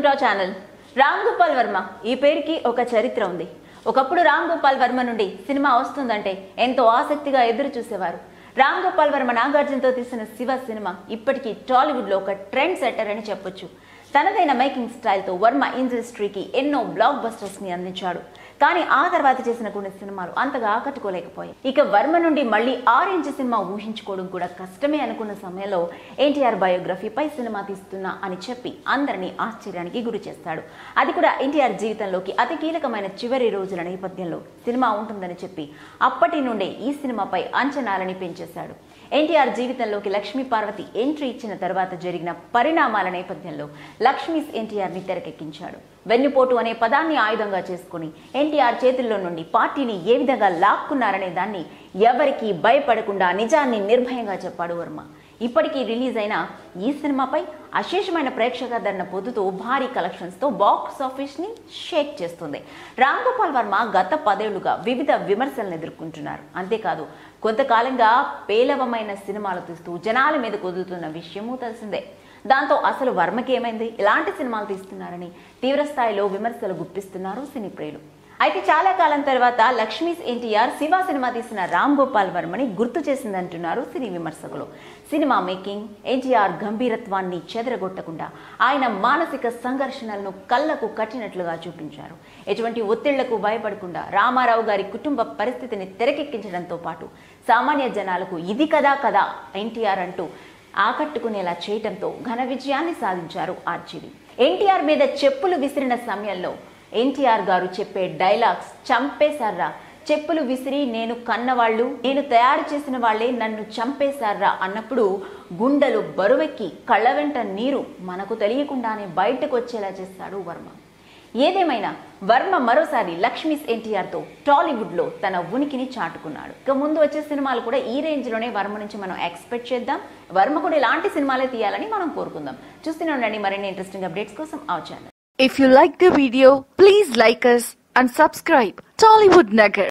Welcome to our channel. Ram Gopal Varma ఈ పేరుకి ఒక చరిత్ర ఉంది. ఒకప్పుడు రామ్ గోపాల్ వర్మ నుండి సినిమా వస్తుందంటే ఎంతో ఆసక్తిగా ఎదురు చూసేవారు. రామ్ గోపాల్ వర్మ నాగార్జునతో తీసిన శివ సినిమా ఇప్పటికీ టాలీవుడ్ లో ఒక ట్రెండ్ సెట్టర్ అని చెప్పొచ్చు. తనదైన మేకింగ్ స్టైల్తో వర్మ ఇండస్ట్రీకి ఎన్నో బ్లాక్ బస్టర్స్ ని అందించాడు. కానీ ఆ తర్వాత చేసిన కొన్ని సినిమాలు అంతగా ఆకట్టుకోలేకపోయాయి. ఇక వర్మ నుండి మళ్ళీ ఆరెంజ్ సినిమా ఊహించుకోవడం కూడా కష్టమే అనుకున్న సమయంలో ఎన్టీఆర్ బయోగ్రఫీపై సినిమా తీస్తున్నా అని చెప్పి అందరినీ ఆశ్చర్యానికి గురి చేస్తాడు. అది కూడా ఎన్టీఆర్ జీవితంలోకి అతి కీలకమైన చివరి రోజుల నేపథ్యంలో సినిమా ఉంటుందని చెప్పి అప్పటి నుండే ఈ సినిమాపై అంచనాలని పెంచేశాడు. ఎన్టీఆర్ జీవితంలోకి లక్ష్మీ పార్వతి ఎంట్రీ ఇచ్చిన తర్వాత జరిగిన పరిణామాల నేపథ్యంలో లక్ష్మీస్ ఎన్టీఆర్ ని తెరకెక్కించాడు. వెన్నుపోటు అనే పదాన్ని ఆయుధంగా చేసుకుని ఎన్టీఆర్ చేతుల్లో నుండి పార్టీని ఏ విధంగా లాక్కున్నారనే దాన్ని ఎవరికీ భయపడకుండా నిజాన్ని నిర్భయంగా చెప్పాడు వర్మ. ఇప్పటికీ రిలీజ్ అయిన ఈ సినిమాపై అశేషమైన ప్రేక్షకాదరణ పొందుతూ భారీ కలెక్షన్స్ తో బాక్స్ ఆఫీస్ ని షేక్ చేస్తుంది. రామ్ గోపాల్ వర్మ గత 10 ఏళ్లుగా వివిధ విమర్శలను ఎదుర్కొంటున్నారు. అంతేకాదు కొంతకాలంగా పేలవమైన సినిమాలు తీస్తూ జనాల మీద కుదురుతున్న విషయమూ తెలిసిందే. దాంతో అసలు వర్మకి ఏమైంది, ఇలాంటి సినిమాలు తీస్తున్నారని తీవ్రస్థాయిలో విమర్శలు గుప్పిస్తున్నారు సినీ ప్రియులు. అయితే చాలా కాలం తర్వాత లక్ష్మీస్ ఎన్టీఆర్ శివ సినిమా తీసిన రామ్ గోపాల్ వర్మని గుర్తు చేసిందంటున్నారు సినీ విమర్శకులు. సినిమా మేకింగ్ ఎన్టీఆర్ గంభీరత్వాన్ని చెదరగొట్టకుండా ఆయన మానసిక సంఘర్షణలను కళ్లకు కట్టినట్లుగా చూపించారు. ఎటువంటి ఒత్తిళ్లకు భయపడకుండా రామారావు గారి కుటుంబ పరిస్థితిని తెరకెక్కించడంతో పాటు సామాన్య జనాలకు ఇది కదా ఎన్టీఆర్ అంటూ ఆకట్టుకునేలా చేయటంతో ఘన విజయాన్ని సాధించారు ఆర్జీవి. ఎన్టీఆర్ మీద చెప్పులు విసిరిన సమయంలో ఎన్టీఆర్ గారు చెప్పే డైలాగ్స్ చంపేశారా, చెప్పులు విసిరి నేను కన్నవాళ్ళు, నేను తయారు చేసిన వాళ్లే నన్ను చంపేశారా అన్నప్పుడు గుండెలు బరువెక్కి కళ్ళ వెంట నీరు మనకు తెలియకుండానే బయటకు వచ్చేలా చేస్తాడు వర్మ. ఏదేమైనా వర్మ మరోసారి లక్ష్మీస్ ఎన్టీఆర్ తో టాలీవుడ్ లో తన ఉనికిని చాటుకున్నాడు. ఇక ముందు వచ్చే సినిమాలు కూడా ఈ రేంజ్ లోనే వర్మ నుంచి మనం ఎక్స్పెక్ట్ చేద్దాం. వర్మ కూడా ఇలాంటి సినిమాలే తీయాలని మనం కోరుకుందాం. చూస్తూనే ఉండండి మరిన్ని ఇంట్రెస్టింగ్ అప్డేట్స్ కోసం our channel. If you like the video, please like us and subscribe Tollywood Nagar.